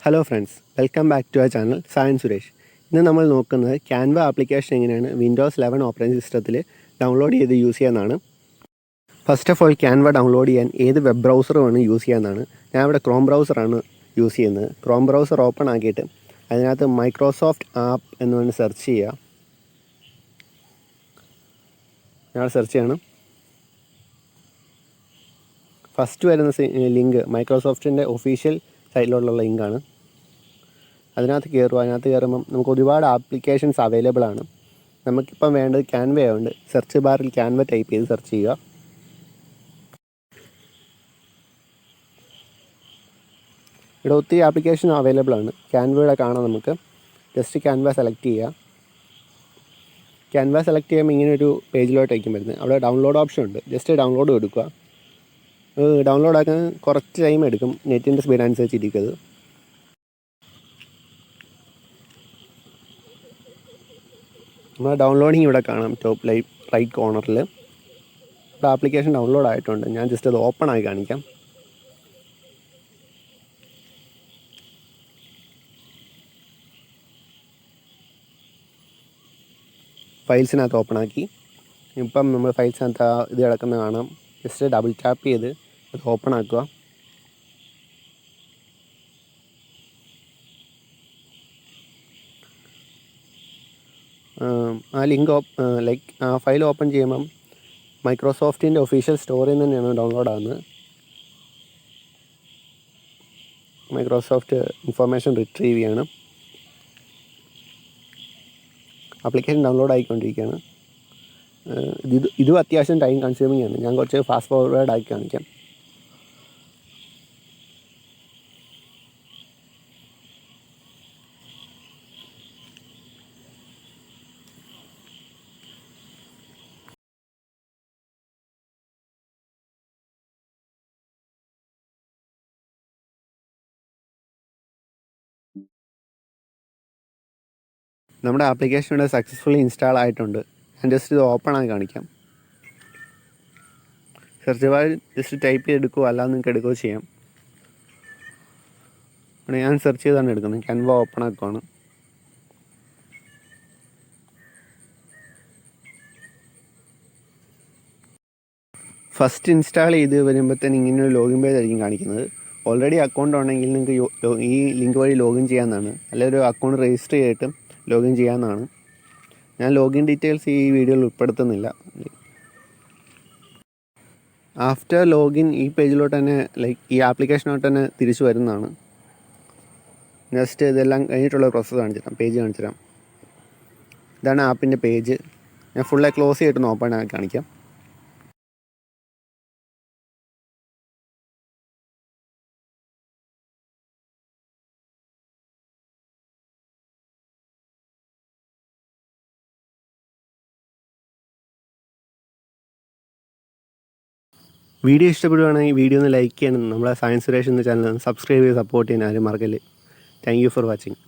Hello friends, welcome back to our channel science Suresh. ഇന്ന് നമ്മൾ നോക്കുന്നത് ക്യാൻവ ആപ്ലിക്കേഷൻ എങ്ങനെയാണ് വിൻഡോസ് 11 ഓപ്പറേറ്റിംഗ് സിസ്റ്റത്തിൽ ഡൗൺലോഡ് ചെയ്ത് യൂസ് ചെയ്യാമെന്നാണ്. First of all Canva download ചെയ്യാൻ ഏത് വെബ് ബ്രൗസറുമാണ് യൂസ് ചെയ്യാമെന്നാണ്. ഞാൻ ഇവിടെ ക്രോം ബ്രൗസറാണ് യൂസ് ചെയ്യുന്നത്. ക്രോം ബ്രൗസർ ഓപ്പൺ ആക്കിയിട്ട് അതിനകത്ത് മൈക്രോസോഫ്റ്റ് ആപ്പ് എന്ന് പറഞ്ഞ് സെർച്ച് ചെയ്യുക. ഞാൻ സെർച്ച് ചെയ്യണം. ഫസ്റ്റ് വരുന്ന ലിങ്ക് മൈക്രോസോഫ്റ്റിൻ്റെ ഒഫീഷ്യൽ സൈറ്റിലോട്ടുള്ള ലിങ്കാണ്. അതിനകത്ത് കയറുക. അതിനകത്ത് കയറുമ്പം നമുക്ക് ഒരുപാട് ആപ്ലിക്കേഷൻസ് അവൈലബിൾ ആണ്. നമുക്കിപ്പം വേണ്ടത് ക്യാൻവ ആയതുകൊണ്ട് സെർച്ച് ബാറിൽ ക്യാൻവ ടൈപ്പ് ചെയ്ത് സെർച്ച് ചെയ്യുക. ഇവിടെ ഒത്തിരി ആപ്ലിക്കേഷൻ അവൈലബിൾ ആണ്. ക്യാൻവയുടെ കാണാം. നമുക്ക് ജസ്റ്റ് ക്യാൻവ സെലക്ട് ചെയ്യുക. ക്യാൻവ സെലക്ട് ചെയ്യുമ്പോൾ ഇങ്ങനെയൊരു പേജിലോട്ടായിരിക്കും വരുന്നത്. അവിടെ ഡൗൺലോഡ് ഓപ്ഷൻ ഉണ്ട്. ജസ്റ്റ് ഡൗൺലോഡ് കൊടുക്കുക. ഡൗൺലോഡ് ആക്കാൻ കുറച്ച് ടൈം എടുക്കും. നെറ്റിൻ്റെ സ്പീഡ് അനുസരിച്ചിരിക്കുന്നത്. നമ്മൾ ഡൗൺലോഡിങ് ഇവിടെ കാണാം. ടോപ്പ് റൈറ്റ് കോർണറിൽ ഇവിടെ ആപ്ലിക്കേഷൻ ഡൗൺലോഡ് ആയിട്ടുണ്ട്. ഞാൻ ജസ്റ്റ് അത് ഓപ്പൺ ആയി കാണിക്കാം. ഫയൽസിനകത്ത് ഓപ്പൺ ആക്കി. ഇപ്പം നമ്മൾ ഫയൽസിനകത്ത് ഇത് കിടക്കുന്ന കാണാം. ജസ്റ്റ് ഡബിൾ ടാപ്പ് ചെയ്ത് അത് ഓപ്പൺ ആക്കുക. ആ ലിങ്ക് ആ ഫയൽ ഓപ്പൺ ചെയ്യുമ്പം മൈക്രോസോഫ്റ്റിൻ്റെ ഒഫീഷ്യൽ സ്റ്റോറിൽ നിന്ന് തന്നെയാണ് ഡൗൺലോഡ് ആകുന്നത്. മൈക്രോസോഫ്റ്റ് ഇൻഫർമേഷൻ റിട്രീവ് ചെയ്യാണ്. ആപ്ലിക്കേഷൻ ഡൗൺലോഡ് ആയിക്കൊണ്ടിരിക്കുകയാണ്. ഇതും അത്യാവശ്യം ടൈം കൺസ്യൂമിംഗ് ആണ്. ഞാൻ കുറച്ച് ഫാസ്റ്റ് ഫോർവേഡ് ആക്കി കാണിക്കാം. നമ്മുടെ ആപ്ലിക്കേഷൻ ഇവിടെ സക്സസ്ഫുള്ളി ഇൻസ്റ്റാൾ ആയിട്ടുണ്ട്. ഞാൻ ജസ്റ്റ് ഇത് ഓപ്പൺ ആയി കാണിക്കാം. സെർച്ച് ബാർ ജസ്റ്റ് ടൈപ്പ് ചെയ്തെടുക്കുകയോ അല്ലാതെ നിങ്ങൾക്ക് എടുക്കുകയോ ചെയ്യാം. ഇവിടെ ഞാൻ സെർച്ച് ചെയ്താണ് എടുക്കുന്നത്. ക്യാൻവ ഓപ്പൺ ആക്കുവാണ്. ഫസ്റ്റ് ഇൻസ്റ്റാൾ ചെയ്ത് വരുമ്പോഴത്തേന് ഇങ്ങനെ ഒരു ലോഗിൻ പേജ് ആയിരിക്കും കാണിക്കുന്നത്. ഓൾറെഡി അക്കൗണ്ട് ഉണ്ടെങ്കിൽ നിങ്ങൾക്ക് ഈ ലിങ്ക് വഴി ലോഗിൻ ചെയ്യാവുന്നതാണ്. അല്ലെങ്കിൽ ഒരു അക്കൗണ്ട് രജിസ്റ്റർ ചെയ്തിട്ട് ലോഗിൻ ചെയ്യാവുന്നതാണ്. ഞാൻ ലോഗിൻ ഡീറ്റെയിൽസ് ഈ വീഡിയോയിൽ ഉൾപ്പെടുത്തുന്നില്ല. ആഫ്റ്റർ ലോഗിൻ ഈ പേജിലോട്ട് തന്നെ ഈ ആപ്ലിക്കേഷനോട്ട് തന്നെ തിരിച്ചു വരുന്നതാണ്. ജസ്റ്റ് ഇതെല്ലാം കഴിഞ്ഞിട്ടുള്ള പ്രോസസ്സ് കാണിച്ചുതരാം. പേജ് കാണിച്ചുതരാം. ഇതാണ് ആപ്പിൻ്റെ പേജ്. ഞാൻ ഫുള്ളായി ക്ലോസ് ചെയ്തിട്ടൊന്ന് ഓപ്പൺ ആക്കി കാണിക്കാം. വീഡിയോ ഇഷ്ടപ്പെടുകയാണെങ്കിൽ വീഡിയോ ഒന്ന് ലൈക്ക് ചെയ്യണം. നമ്മളെ സയൻസ് സുരേഷ് എന്ന ചാനൽ സബ്സ്ക്രൈബ് ചെയ്ത് സപ്പോർട്ട് ചെയ്യാൻ ആരും മറക്കല്ലേ. Thank you for watching.